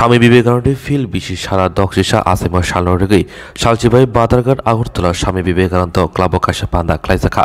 স্বামী বিবেকানন্দের ফিল্ড বিশেষ সারা দক্ষিণা আসামা সালনরগৈ সালচিবাই বাদারঘাট আগরতলা স্বামী বিবেকানন্দ ক্লাব কাশা পান্দা ক্লাইজাখা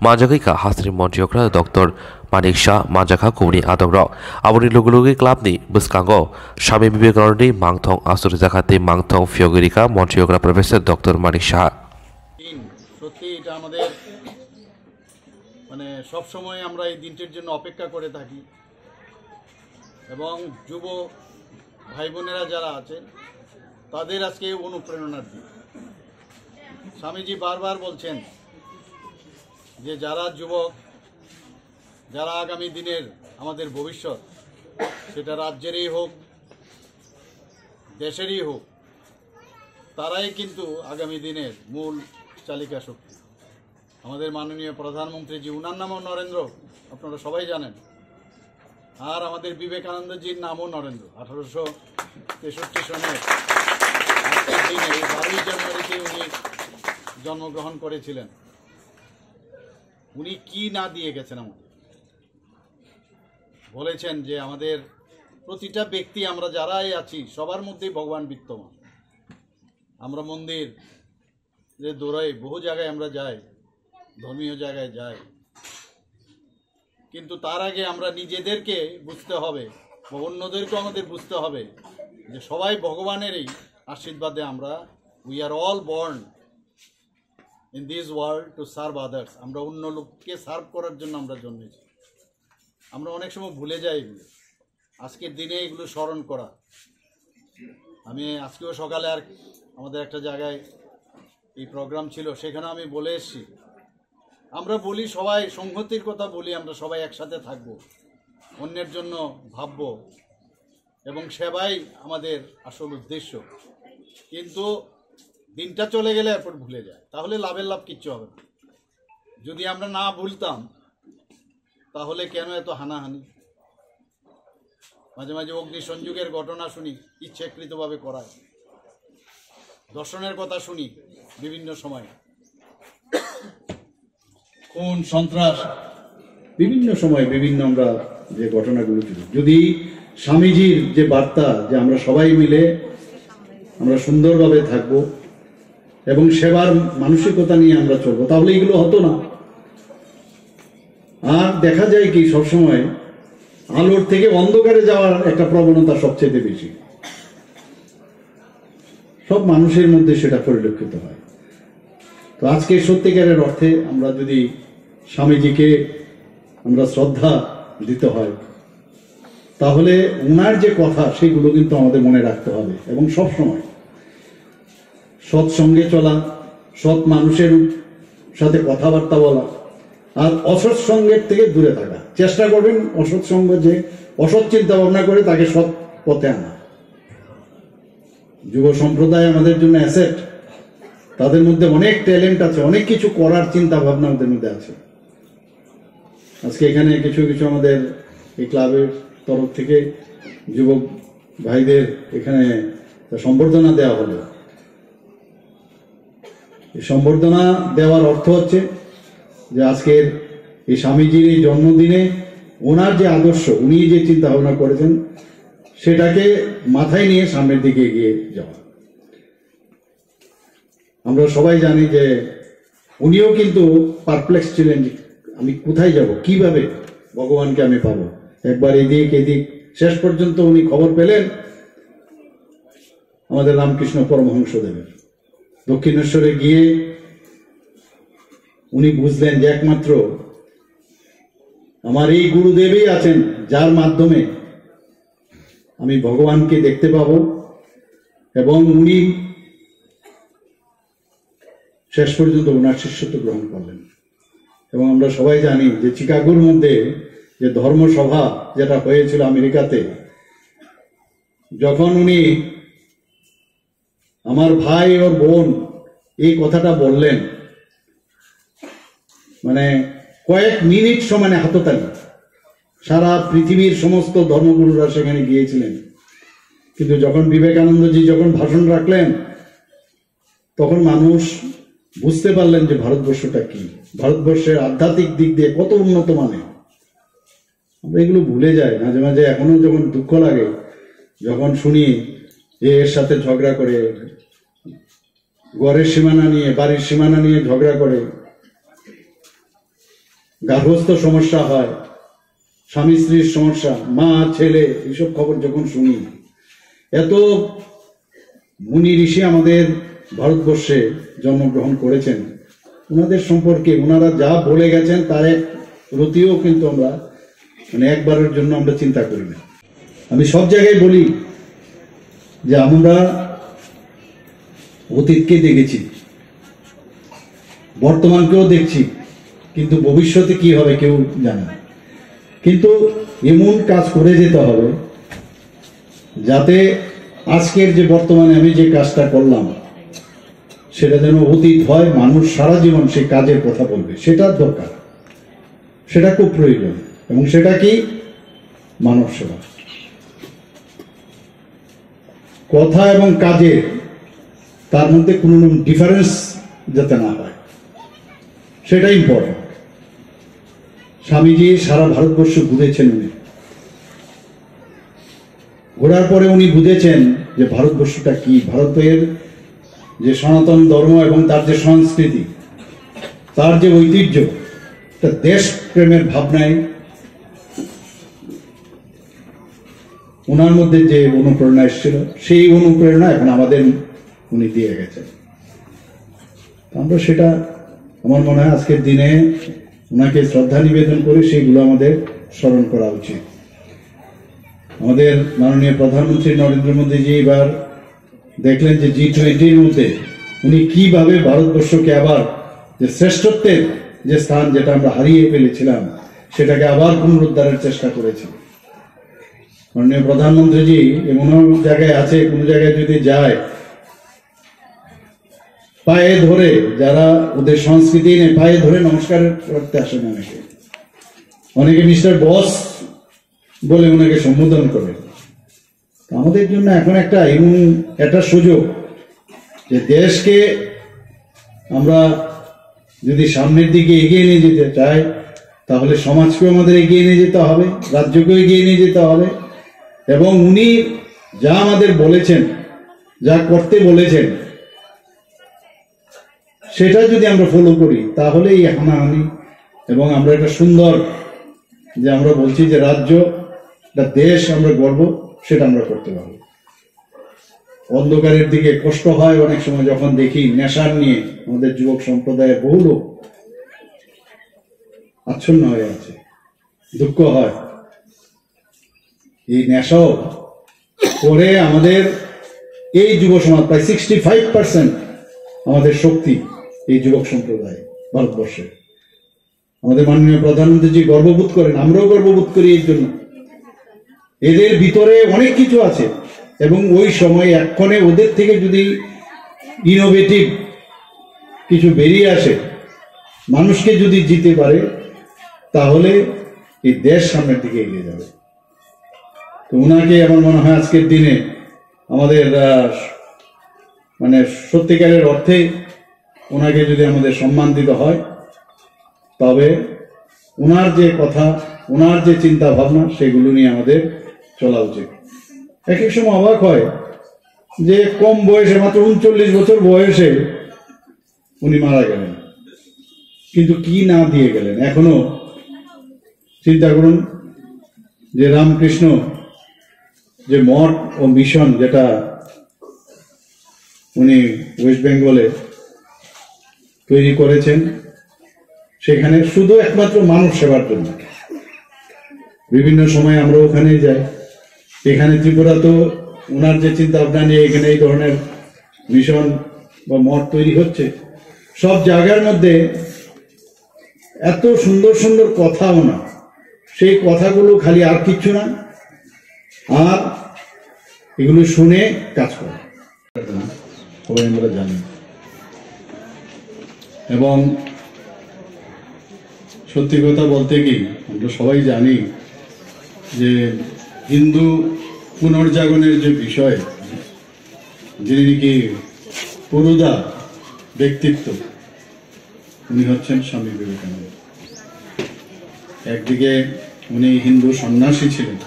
माजाखा हास्रि मन्त्रियक्रा डॉक्टर मानिक शाह माजाखा कुबनी आदंग्रक आबनि लुगुलुगि क्लाबनि बस्कांगो स्वामी विवेकानन्दनि मांगथं आसुरि जाखाते मांगथं फियगरिका मन्त्रियक्रा प्रफेसर डॉक्टर मानिक शाह সত্যি এটা আমাদের মানে সব সময় আমরা এই দিনটির জন্য অপেক্ষা করে থাকি এবং যুব ভাই বোনেরা যারা আছেন তাদের আজকে অনুপ্রেরণার দিন। স্বামীজি বারবার বলছেন যে যারা যুবক, যারা আগামী দিনের আমাদের ভবিষ্যৎ, সেটা রাজ্যেরই হোক দেশেরই হোক, তারাই কিন্তু আগামী দিনের মূল চালিকা শক্তি। আমাদের মাননীয় প্রধানমন্ত্রীজি, উনার নামও নরেন্দ্র, আপনারা সবাই জানেন, আর আমাদের বিবেকানন্দজির নামও নরেন্দ্র। 1863 সনের দিনে 12ই জানুয়ারিতে উনি জন্মগ্রহণ করেছিলেন। উনি কি না দিয়ে গেছেন আমাদের, বলেছেন যে আমাদের প্রতিটা ব্যক্তি, আমরা যারাই আছি সবার মধ্যেই ভগবান বিদ্যমান। আমরা মন্দির যে দৌড়াই, বহু জায়গায় আমরা যাই, ধর্মীয় জায়গায় যাই, কিন্তু তার আগে আমরা নিজেদেরকে বুঝতে হবে বা অন্যদেরকেও আমাদের বুঝতে হবে যে সবাই ভগবানেরই আশীর্বাদে আমরা we are all born in this world to serve others. আমরা অন্য লোককে সার্ভ করার জন্য আমরা জন্মেছি। আমরা অনেক সময় ভুলে যাই এগুলো, আজকের দিনে এগুলো স্মরণ করা। আমি আজকেও সকালে আর আমাদের একটা জায়গায় এই প্রোগ্রাম ছিল, সেখানে আমি বলে এসেছি, আমরা বলি সবাই সংহতির কথা বলি, আমরা সবাই একসাথে থাকব, অন্যের জন্য ভাবব এবং সেবাই আমাদের আসল উদ্দেশ্য। কিন্তু দিনটা চলে গেলে এরপর ভুলে যায়, তাহলে লাভের লাভ কিচ্ছু হবে না। যদি আমরা না ভুলতাম তাহলে কেন এত হানাহানি? মাঝে মাঝে অগ্নি সংযোগের ঘটনা শুনি, ইচ্ছাকৃতভাবে করায়। দর্শনের কথা শুনি বিভিন্ন সময়, খুন সন্ত্রাস, বিভিন্ন সময় বিভিন্ন আমরা যে ঘটনাগুলো ছিল। যদি স্বামীজির যে বার্তা যে আমরা সবাই মিলে আমরা সুন্দরভাবে থাকবো এবং সেবার মানসিকতা নিয়ে আমরা চলবো, তাহলে এগুলো হতো না। আর দেখা যায় কি, সবসময় আলোর থেকে অন্ধকারে যাওয়ার একটা প্রবণতা সবচেয়ে বেশি, সব মানুষের মধ্যে সেটা পরিলক্ষিত হয়। তো আজকে সত্যিকারের অর্থে আমরা যদি স্বামীজিকে আমরা শ্রদ্ধা দিতে হয়, তাহলে ওনার যে কথা সেগুলো কিন্তু আমাদের মনে রাখতে হবে এবং সব সময় সৎসঙ্গে চলা, সৎ মানুষের সাথে কথাবার্তা বলা, আর অসৎ সঙ্গের থেকে দূরে থাকা। চেষ্টা করবেন অসৎ সঙ্গ, যে অসৎ চিন্তা ভাবনা করে তাকে সৎ পথে আনা। যুব সম্প্রদায় আমাদের জন্য অ্যাসেট, তাদের মধ্যে অনেক ট্যালেন্ট আছে, অনেক কিছু করার চিন্তা ভাবনা ওদের মধ্যে আছে। আজকে এখানে কিছু কিছু আমাদের এই ক্লাবের তরফ থেকে যুবক ভাইদের এখানে সম্বর্ধনা দেওয়া হলো। এই সম্বর্ধনা দেওয়ার অর্থ হচ্ছে যে আজকের এই স্বামীজির এই জন্মদিনে ওনার যে আদর্শ, উনি যে চিন্তা ভাবনা করেছেন, সেটাকে মাথায় নিয়ে সামনের দিকে এগিয়ে যাওয়া। আমরা সবাই জানি যে উনিও কিন্তু পারপ্লেক্স ছিলেন, আমি কোথায় যাব, কিভাবে ভগবানকে আমি পাবো। একবার এদিক এদিক, শেষ পর্যন্ত উনি খবর পেলেন আমাদের রামকৃষ্ণ পরমহংসদেবের। দক্ষিণেশ্বরে গিয়ে উনি বুঝলেন যে একমাত্র আমার এই গুরুদেবই আছেন, যার মাধ্যমে আমি ভগবানকে দেখতে পাবো। এবং উনি শেষ পর্যন্ত ওনার শিষ্যত্ব গ্রহণ করলেন। এবং আমরা সবাই জানি যে চিকাগোর মধ্যে যে ধর্মসভা যেটা হয়েছিল আমেরিকাতে, যখন উনি আমার ভাই ওর বোন এই কথাটা বললেন, মানে কয়েক মিনিট সমানে হাততালি, সারা পৃথিবীর সমস্ত ধর্মগুরুরা সেখানে গিয়েছিলেন। কিন্তু যখন বিবেকানন্দজি যখন ভাষণ রাখলেন, তখন মানুষ বুঝতে পারলেন যে ভারতবর্ষটা কি, ভারতবর্ষের আধ্যাত্মিক দিক দিয়ে কত উন্নত মানে। আমরা এগুলো ভুলে যাই মাঝে মাঝে, এখনো যখন দুঃখ লাগে যখন শুনি যে এর সাথে ঝগড়া করে, ঘরের সীমানা নিয়ে, বাড়ির সীমানা নিয়ে ঝগড়া করে, গার্হস্থ্য সমস্যা হয়, স্বামী স্ত্রীর সমস্যা, মা ছেলে, এইসব খবর যখন শুনি, এত মুনি ঋষি আমাদের ভারতবর্ষে জন্মগ্রহণ করেছেন, ওনাদের সম্পর্কে ওনারা যা বলে গেছেন তার এক রতিও কিন্তু আমরা একবারের জন্য আমরা চিন্তা করি না। আমি সব জায়গায় বলি যে আমরা অতীতকে দেখেছি, বর্তমানকেও দেখছি, কিন্তু ভবিষ্যতে কি হবে কেউ জানে না। কিন্তু এমন কাজ করে যেতে হবে যাতে আজকের যে বর্তমানে আমি যে কাজটা করলাম সেটা যেন অতীত হয়, মানুষ সারা জীবন সেই কাজের কথা বলবে, সেটার দরকার, সেটা খুব প্রয়োজন। এবং সেটা কি? মানব সেবা। কথা এবং কাজের তার মধ্যে কোনো ডিফারেন্স যাতে না হয়, সেটা ইম্পর্টেন্ট। স্বামীজি সারা ভারতবর্ষ ঘুরেছেন, উনি ঘোরার পরে উনি বুঝেছেন যে ভারতবর্ষটা কি, ভারতের যে সনাতন ধর্ম এবং তার যে সংস্কৃতি, তার যে ঐতিহ্য, দেশ প্রেমের ভাবনায় ওনার মধ্যে যে অনুপ্রেরণা এসেছিল, সেই অনুপ্রেরণা এখন আমাদের উনি দিয়ে গেছেন। আমরা সেটা, আমার মনে হয় আজকের দিনে ওনাকে শ্রদ্ধা নিবেদন করে সেইগুলো আমাদের স্মরণ করা উচিত। আমাদের মাননীয় প্রধানমন্ত্রী নরেন্দ্র মোদীজি এবার দেখলেন যে G20-র মধ্যে উনি কিভাবে ভারতবর্ষকে আবার যে শ্রেষ্ঠত্বের যে স্থান যেটা আমরা হারিয়ে ফেলেছিলাম সেটাকে আবার পুনরুদ্ধারের চেষ্টা করেছেন। মাননীয় প্রধানমন্ত্রীজি এমন জায়গায় আছে, কোনো জায়গায় যদি যায় পায়ে ধরে, যারা ওদের সংস্কৃতি নেই পায়ে ধরে নমস্কার করতে আসেন, অনেকে মিস্টার বস বলে ওনাকে সম্বোধন করে। আমাদের জন্য এখন একটা সুযোগ যে দেশকে আমরা যদি সামনের দিকে এগিয়ে নিয়ে যেতে চাই, তাহলে সমাজকেও আমাদের এগিয়ে নিয়ে যেতে হবে, রাজ্যকেও এগিয়ে নিয়ে যেতে হবে। এবং উনি যা আমাদের বলেছেন, যা করতে বলেছেন, সেটা যদি আমরা ফলো করি তাহলে এই হানাহানি এবং আমরা একটা সুন্দর যে আমরা বলছি যে রাজ্য, দেশ আমরা গর্ব, সেটা আমরা করতে পারবো। অন্ধকারের দিকে কষ্ট হয় অনেক সময় যখন দেখি নেশার নিয়ে আমাদের যুবক সম্প্রদায়ের বহু লোক আচ্ছন্ন হয়ে আছে, দুঃখ হয়। এই নেশাও করে আমাদের এই যুব সমাজ, প্রায় 65% আমাদের শক্তি এই যুবক সম্প্রদায় ভারতবর্ষে। আমাদের মাননীয় প্রধানমন্ত্রীজি গর্ববোধ করেন, আমরাও গর্ববোধ করি এর জন্য। এদের ভিতরে অনেক কিছু আছে এবং ওই সময় এক্ষণে ওদের থেকে যদি ইনোভেটিভ কিছু বেরিয়ে আসে, মানুষকে যদি জিতে পারে, তাহলে এই দেশ সামনের দিকে এগিয়ে যাবে। তো ওনাকে আমার মনে হয় আজকের দিনে আমাদের সত্যিকারের অর্থে ওনাকে যদি আমাদের সম্মান দিতে হয়, তবে ওনার যে কথা, ওনার যে চিন্তা ভাবনা, সেগুলো নিয়ে আমাদের চলা উচিত। এক এক সময় অবাক হয় যে কম বয়সে, মাত্র 39 বছর বয়সে উনি মারা গেলেন, কিন্তু কি না দিয়ে গেলেন। এখনো চিন্তা করুন যে রামকৃষ্ণ যে মঠ ও মিশন যেটা উনি ওয়েস্ট বেঙ্গলে তৈরি করেছেন, সেখানে শুধু একমাত্র মানব সেবার জন্য। বিভিন্ন সময় আমরা ওখানে যাই। এখানে ত্রিপুরা তো ওনার যে চিন্তা ভাবনা নিয়ে এখানে এই ধরনের মিশন বা মঠ তৈরি হচ্ছে, সব জায়গার মধ্যে এত সুন্দর সুন্দর কথা ওনার, সেই কথাগুলো খালি আর কিচ্ছু না, আর এগুলো শুনে কাজ করে সবাই আমরা জানি। এবং সত্যি কথা বলতে কি, আমরা সবাই জানি যে হিন্দু পুনর্জাগরণের যে বিষয়, যিনি নাকি পুরুদা ব্যক্তিত্ব, উনি হচ্ছেন স্বামী বিবেকানন্দ। একদিকে উনি হিন্দু সন্ন্যাসী ছিলেন,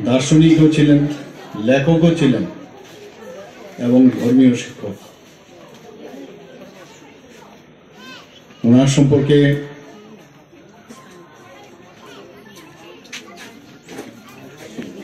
দার্শনিকও ছিলেন, লেখকও ছিলেন এবং ধর্মীয় শিক্ষক। ওনার সম্পর্কে